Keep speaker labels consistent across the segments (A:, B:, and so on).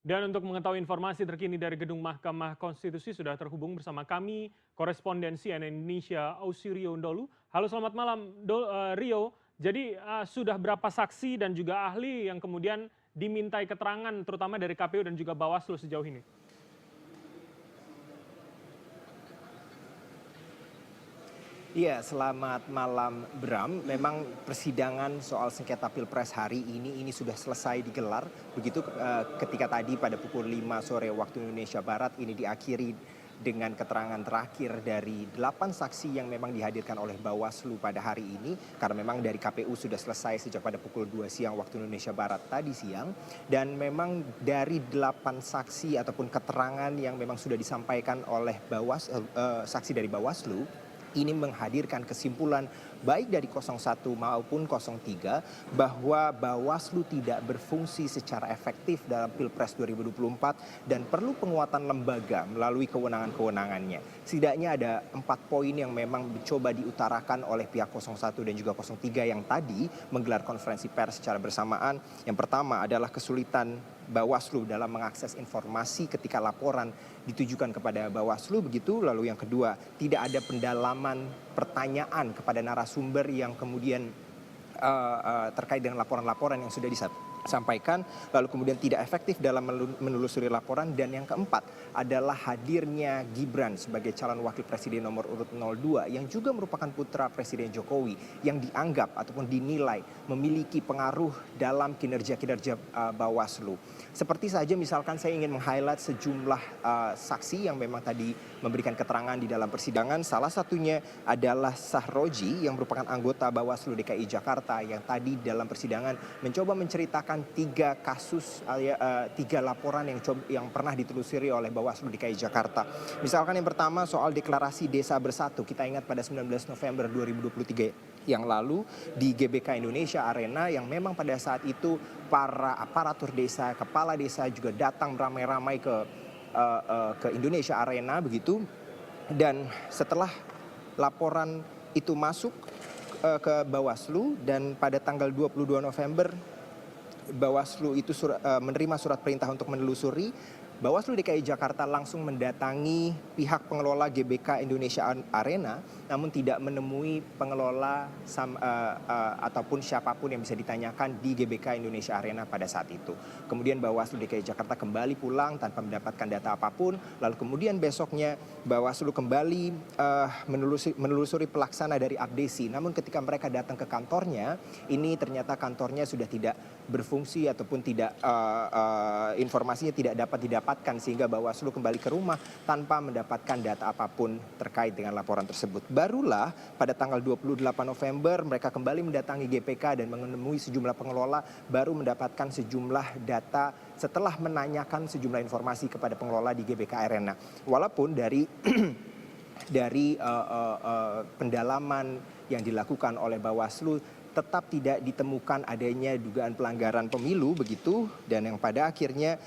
A: Dan untuk mengetahui informasi terkini dari Gedung Mahkamah Konstitusi sudah terhubung bersama kami korespondensi CNN Indonesia Ausirio Ndolu. Halo selamat malam Rio. Jadi sudah berapa saksi dan juga ahli yang kemudian dimintai keterangan terutama dari KPU dan juga Bawaslu sejauh ini?
B: Iya, selamat malam Bram. Memang persidangan soal sengketa Pilpres hari ini sudah selesai digelar. Begitu ketika tadi pada pukul 5 sore waktu Indonesia Barat ini diakhiri dengan keterangan terakhir dari 8 saksi yang memang dihadirkan oleh Bawaslu pada hari ini. Karena memang dari KPU sudah selesai sejak pada pukul 2 siang waktu Indonesia Barat tadi siang. Dan memang dari 8 saksi ataupun keterangan yang memang sudah disampaikan oleh saksi dari Bawaslu, ini menghadirkan kesimpulan baik dari 01 maupun 03 bahwa Bawaslu tidak berfungsi secara efektif dalam Pilpres 2024 dan perlu penguatan lembaga melalui kewenangan-kewenangannya. Setidaknya ada 4 poin yang memang mencoba diutarakan oleh pihak 01 dan juga 03 yang tadi menggelar konferensi pers secara bersamaan. Yang pertama adalah kesulitan Bawaslu dalam mengakses informasi ketika laporan ditujukan kepada Bawaslu begitu. Lalu yang kedua, tidak ada pendalaman pertanyaan kepada narasumber yang kemudian terkait dengan laporan-laporan yang sudah disampaikan, lalu kemudian tidak efektif dalam menelusuri laporan. Dan yang keempat adalah hadirnya Gibran sebagai calon wakil presiden nomor urut 02 yang juga merupakan putra Presiden Jokowi yang dianggap ataupun dinilai memiliki pengaruh dalam kinerja-kinerja Bawaslu. Seperti saja misalkan saya ingin meng-highlight sejumlah saksi yang memang tadi memberikan keterangan di dalam persidangan. Salah satunya adalah Sahroji yang merupakan anggota Bawaslu DKI Jakarta yang tadi dalam persidangan mencoba menceritakan 3 kasus, 3 laporan yang pernah ditelusuri oleh Bawaslu DKI Jakarta. Misalkan yang pertama soal deklarasi Desa Bersatu. Kita ingat pada 19 November 2023 yang lalu di GBK Indonesia Arena yang memang pada saat itu para aparatur desa, kepala desa juga datang ramai-ramai ke Indonesia Arena begitu. Dan setelah laporan itu masuk ke Bawaslu dan pada tanggal 22 November Bawaslu itu menerima surat perintah untuk menelusuri. Bawaslu DKI Jakarta langsung mendatangi pihak pengelola GBK Indonesia Arena, namun tidak menemui pengelola ataupun siapapun yang bisa ditanyakan di GBK Indonesia Arena pada saat itu. Kemudian Bawaslu DKI Jakarta kembali pulang tanpa mendapatkan data apapun. Lalu kemudian besoknya Bawaslu kembali menelusuri pelaksana dari Abdesi. Namun ketika mereka datang ke kantornya, ini ternyata kantornya sudah tidak berfungsi ataupun tidak informasinya tidak dapat didapatkan, sehingga Bawaslu kembali ke rumah tanpa mendapatkan data apapun terkait dengan laporan tersebut. Barulah pada tanggal 28 November mereka kembali mendatangi GPK dan menemui sejumlah pengelola, baru mendapatkan sejumlah data setelah menanyakan sejumlah informasi kepada pengelola di GBK Arena. Walaupun dari pendalaman yang dilakukan oleh Bawaslu tetap tidak ditemukan adanya dugaan pelanggaran pemilu begitu. Dan yang pada akhirnya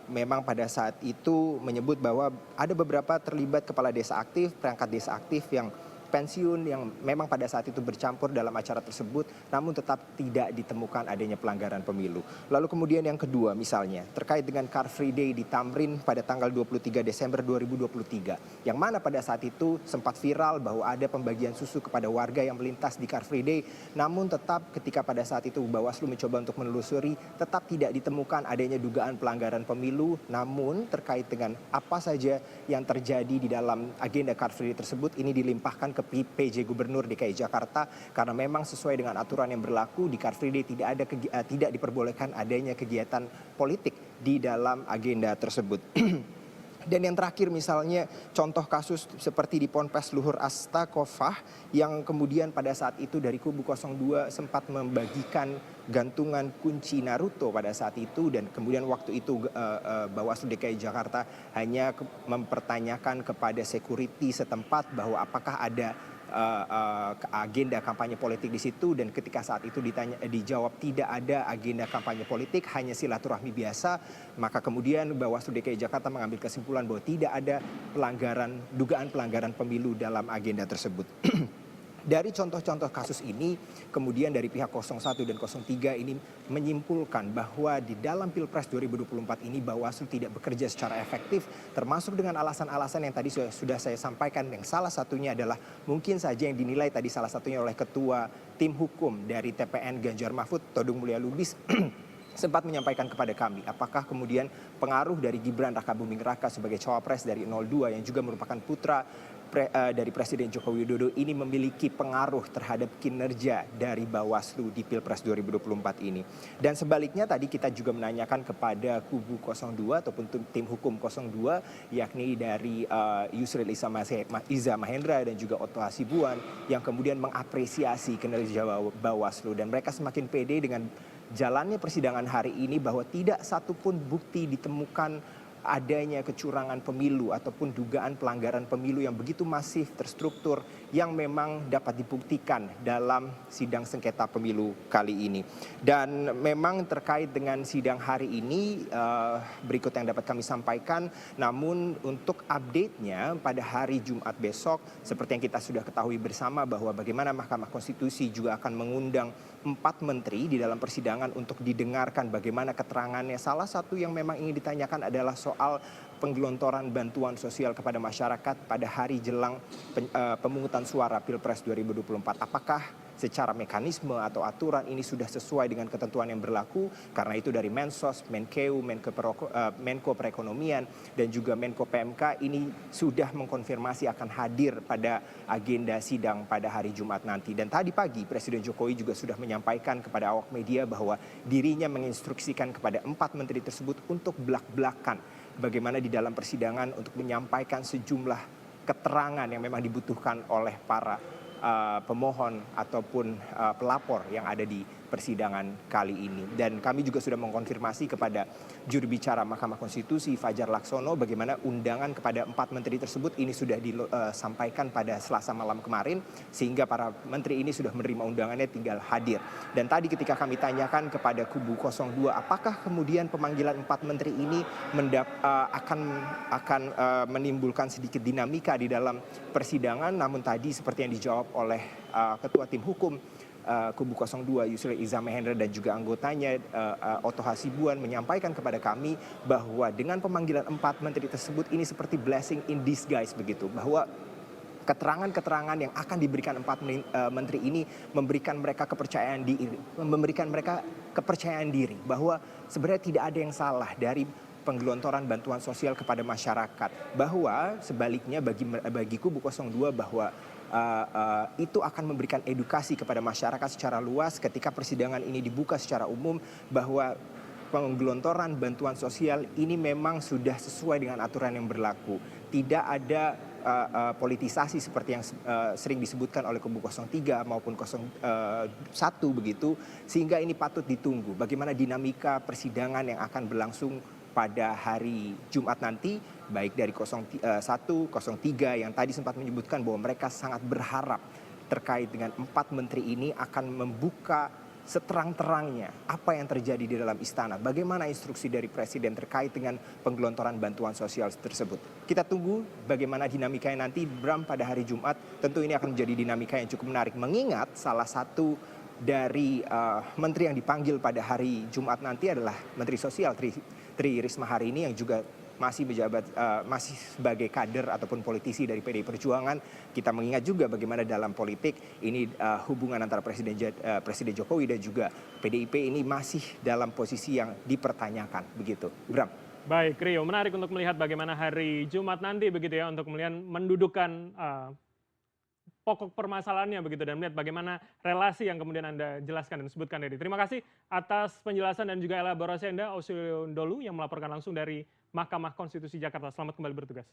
B: memang pada saat itu menyebut bahwa ada beberapa terlibat kepala desa aktif, perangkat desa aktif yang pensiun yang memang pada saat itu bercampur dalam acara tersebut, namun tetap tidak ditemukan adanya pelanggaran pemilu. Lalu kemudian yang kedua misalnya terkait dengan Car Free Day di Tamrin pada tanggal 23 Desember 2023, yang mana pada saat itu sempat viral bahwa ada pembagian susu kepada warga yang melintas di Car Free Day, namun tetap ketika pada saat itu Bawaslu mencoba untuk menelusuri, tetap tidak ditemukan adanya dugaan pelanggaran pemilu. Namun terkait dengan apa saja yang terjadi di dalam agenda Car Free Day tersebut, ini dilimpahkan ke PJ Gubernur DKI Jakarta karena memang sesuai dengan aturan yang berlaku di Car Free Day tidak diperbolehkan adanya kegiatan politik di dalam agenda tersebut. Dan yang terakhir misalnya contoh kasus seperti di Ponpes Luhur Astakofah yang kemudian pada saat itu dari kubu 02 sempat membagikan gantungan kunci Naruto pada saat itu, dan kemudian waktu itu Bawaslu DKI Jakarta hanya mempertanyakan kepada security setempat bahwa apakah ada agenda kampanye politik di situ, dan ketika saat itu dijawab tidak ada agenda kampanye politik, hanya silaturahmi biasa. Maka kemudian Bawaslu DKI Jakarta mengambil kesimpulan bahwa tidak ada dugaan pelanggaran pemilu dalam agenda tersebut. Dari contoh-contoh kasus ini, kemudian dari pihak 01 dan 03 ini menyimpulkan bahwa di dalam Pilpres 2024 ini Bawaslu tidak bekerja secara efektif, termasuk dengan alasan-alasan yang tadi sudah saya sampaikan, yang salah satunya adalah mungkin saja yang dinilai tadi salah satunya oleh Ketua Tim Hukum dari TPN Ganjar Mahfud, Todung Mulya Lubis, sempat menyampaikan kepada kami, apakah kemudian pengaruh dari Gibran Rakabuming Raka sebagai cawapres dari 02 yang juga merupakan putra dari Presiden Joko Widodo ini memiliki pengaruh terhadap kinerja dari Bawaslu di Pilpres 2024 ini. Dan sebaliknya tadi kita juga menanyakan kepada kubu 02 ataupun tim hukum 02 yakni dari Yusril Iza Mahendra dan juga Otto Hasibuan yang kemudian mengapresiasi kinerja Bawaslu, dan mereka semakin pede dengan jalannya persidangan hari ini bahwa tidak satupun bukti ditemukan adanya kecurangan pemilu ataupun dugaan pelanggaran pemilu yang begitu masif, terstruktur, yang memang dapat dibuktikan dalam sidang sengketa pemilu kali ini. Dan memang terkait dengan sidang hari ini, berikut yang dapat kami sampaikan, namun untuk update-nya pada hari Jumat besok, seperti yang kita sudah ketahui bersama bahwa bagaimana Mahkamah Konstitusi juga akan mengundang 4 menteri di dalam persidangan untuk didengarkan bagaimana keterangannya. Salah satu yang memang ingin ditanyakan adalah soal penggelontoran bantuan sosial kepada masyarakat pada hari jelang pemungutan suara Pilpres 2024. Apakah secara mekanisme atau aturan ini sudah sesuai dengan ketentuan yang berlaku? Karena itu dari Mensos, Menkeu, Menko Perekonomian dan juga Menko PMK ini sudah mengkonfirmasi akan hadir pada agenda sidang pada hari Jumat nanti. Dan tadi pagi Presiden Jokowi juga sudah menyampaikan kepada awak media bahwa dirinya menginstruksikan kepada 4 menteri tersebut untuk belak-belakan bagaimana di dalam persidangan untuk menyampaikan sejumlah keterangan yang memang dibutuhkan oleh para pemohon ataupun pelapor yang ada di persidangan kali ini. Dan kami juga sudah mengkonfirmasi kepada juru bicara Mahkamah Konstitusi Fajar Laksono bagaimana undangan kepada 4 menteri tersebut ini sudah disampaikan pada Selasa malam kemarin, sehingga para menteri ini sudah menerima undangannya, tinggal hadir. Dan tadi ketika kami tanyakan kepada kubu 02 apakah kemudian pemanggilan 4 menteri ini akan menimbulkan sedikit dinamika di dalam persidangan, namun tadi seperti yang dijawab oleh Ketua Tim Hukum kubu 02 Yusril Iza Mahendra dan juga anggotanya Otto Hasibuan menyampaikan kepada kami bahwa dengan pemanggilan 4 menteri tersebut ini seperti blessing in disguise begitu, bahwa keterangan-keterangan yang akan diberikan 4 menteri ini memberikan mereka kepercayaan diri bahwa sebenarnya tidak ada yang salah dari penggelontoran bantuan sosial kepada masyarakat, bahwa sebaliknya bagi kubu 02 bahwa itu akan memberikan edukasi kepada masyarakat secara luas ketika persidangan ini dibuka secara umum, bahwa penggelontoran bantuan sosial ini memang sudah sesuai dengan aturan yang berlaku. Tidak ada politisasi seperti yang sering disebutkan oleh kubu 03 maupun 01 begitu, sehingga ini patut ditunggu bagaimana dinamika persidangan yang akan berlangsung pada hari Jumat nanti, baik dari 01, 03 yang tadi sempat menyebutkan bahwa mereka sangat berharap terkait dengan 4 menteri ini akan membuka seterang-terangnya apa yang terjadi di dalam istana, bagaimana instruksi dari Presiden terkait dengan penggelontoran bantuan sosial tersebut. Kita tunggu bagaimana dinamikanya nanti, Bram, pada hari Jumat. Tentu ini akan menjadi dinamika yang cukup menarik, mengingat salah satu dari menteri yang dipanggil pada hari Jumat nanti adalah Menteri Sosial Tri Risma hari ini, yang juga masih menjabat masih sebagai kader ataupun politisi dari PDI Perjuangan. Kita mengingat juga bagaimana dalam politik ini hubungan antara Presiden Jokowi dan juga PDIP ini masih dalam posisi yang dipertanyakan begitu. Bram.
A: Baik, Rio, menarik untuk melihat bagaimana hari Jumat nanti begitu ya, untuk kemudian mendudukkan pokok permasalahannya begitu dan melihat bagaimana relasi yang kemudian Anda jelaskan dan sebutkan tadi. Terima kasih atas penjelasan dan juga elaborasi Anda, Ausirion Dholu, yang melaporkan langsung dari Mahkamah Konstitusi Jakarta. Selamat kembali bertugas.